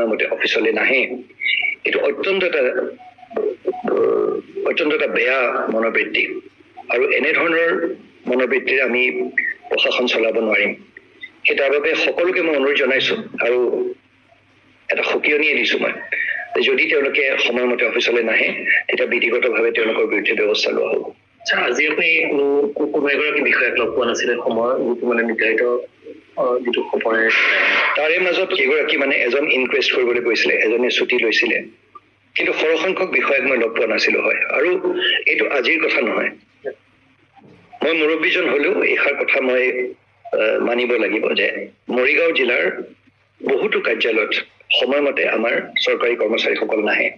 সময়মতে অফিচলৈ নাহে এইটো অত্যন্ত এটা বেয়া মনোবৃত্তি আৰু এনে ধৰণৰ মনোবৃত্তিৰে আমি প্ৰশাসন চলাব নোৱাৰিম সেই তাৰ বাবে সকলোকে মই অনুৰোধ জনাইছো আৰু এটা সকিয়নিয়ে দিছো মই যদি তেওঁলোকে সময়মতে অফিচলৈ নাহে তেতিয়া বিধিগতভাৱে তেওঁলোকৰ বিৰুদ্ধে ব্যৱস্থা লোৱা হ'ব আজি আপুনি কোনো এগৰাকী বিষয়াক লগ পোৱা নাছিলে সময় মানে নিৰ্ধাৰিত যিটো সময় তাৰে মাজত কেইগৰাকী মানে এজন ইনকুৱেষ্ট কৰিবলৈ গৈছিলে এজনে ছুটি লৈছিলে কিন্তু সৰহসংখ্যক বিষয়াক মই লগ পোৱা নাছিলো হয় আৰু এইটো আজিৰ কথা নহয় মই মুৰব্বীজন হলেও এইষাৰ কথা মই মানিব লাগিব যে মৰিগাঁও জিলাৰ বহুতো কাৰ্যালয়ত সময়মতে আমাৰ চৰকাৰী কৰ্মচাৰীসকল নাহে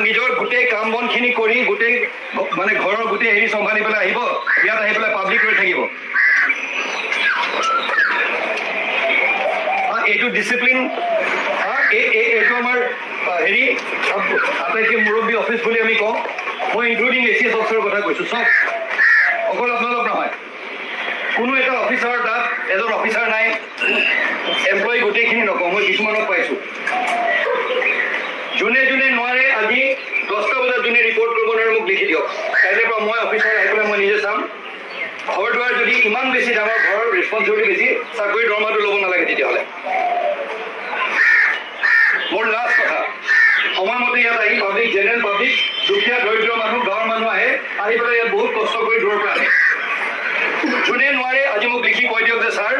নিজৰ গোটেই কাম বনখিনি কৰি গোটেই মানে ঘৰৰ গোটেই হেৰি চম্ভালি পেলাই আহিব ইয়াত আহি পেলাই পাব্লিক কৰি থাকিব এইটো ডিচিপ্লিন এইটো আমাৰ হেৰি আটাইতকৈ মুৰব্বী অফিচ বুলি আমি কওঁ মই ইনক্লুডিং ACS অফিচাৰৰ কথা কৈছোঁ চব অকল আপোনালোক নহয় কোনো এটা অফিচাৰ তাত এজন অফিচাৰ নাই এমপ্লয়ী গোটেইখিনি নকওঁ মই কিছুমানক পাইছোঁ যোনে যোনে নোৱাৰে আজি 10টা বজাত যোনে ৰিপৰ্ট কৰিব নোৱাৰে মোক লিখি দিয়ক কাইলৈৰ পৰা মই অফিচাৰ আহি পেলাই মই নিজে চাম ঘৰ দুৱাৰ যদি ইমান বেছি ডাঙৰ ঘৰৰ ৰেছপঞ্চিবিলিটি বেছি চাকৰি দৰমহাটো ল'ব নালাগে তেতিয়াহ'লে মোৰ লাষ্ট কথা সময়মতে ইয়াত আহি পাব্লিক জেনেৰেল পাব্লিক দুখীয়া দৰিদ্ৰ মানুহ গাঁৱৰ মানুহ আহে আহি পেলাই ইয়াত বহুত কষ্ট কৰি দূৰৰ পৰা আহে যোনে নোৱাৰে আজি মোক লিখি কৈ দিয়ক যে ছাৰ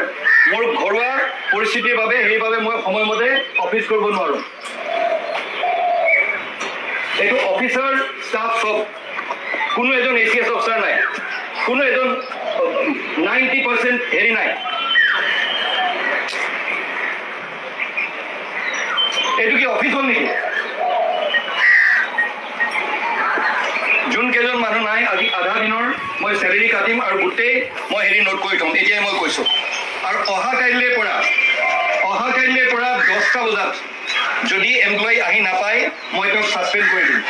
মোৰ ঘৰুৱা পৰিস্থিতিৰ বাবে সেইবাবে মই সময়মতে অফিচ কৰিব নোৱাৰোঁ এইটো অফিচাৰ ষ্টাফ চব কোনো এজন ACS অফিচাৰ নাই কোনো এজন 90% হেৰি নাই এইটো কি অফিচ হ'ল নেকি যোন কেইজন মানুহ নাই আজি আধা দিনৰ মই চেলেৰি কাটিম আৰু গোটেই মই হেৰি নোট কৰি থ'ম এতিয়াই মই কৈছোঁ আৰু অহা কাইলৈৰ পৰা 10টা বজাত যদি এমপ্লয়ী আহি নাপায় মই তেওঁক ছাছপেণ্ড কৰি দিম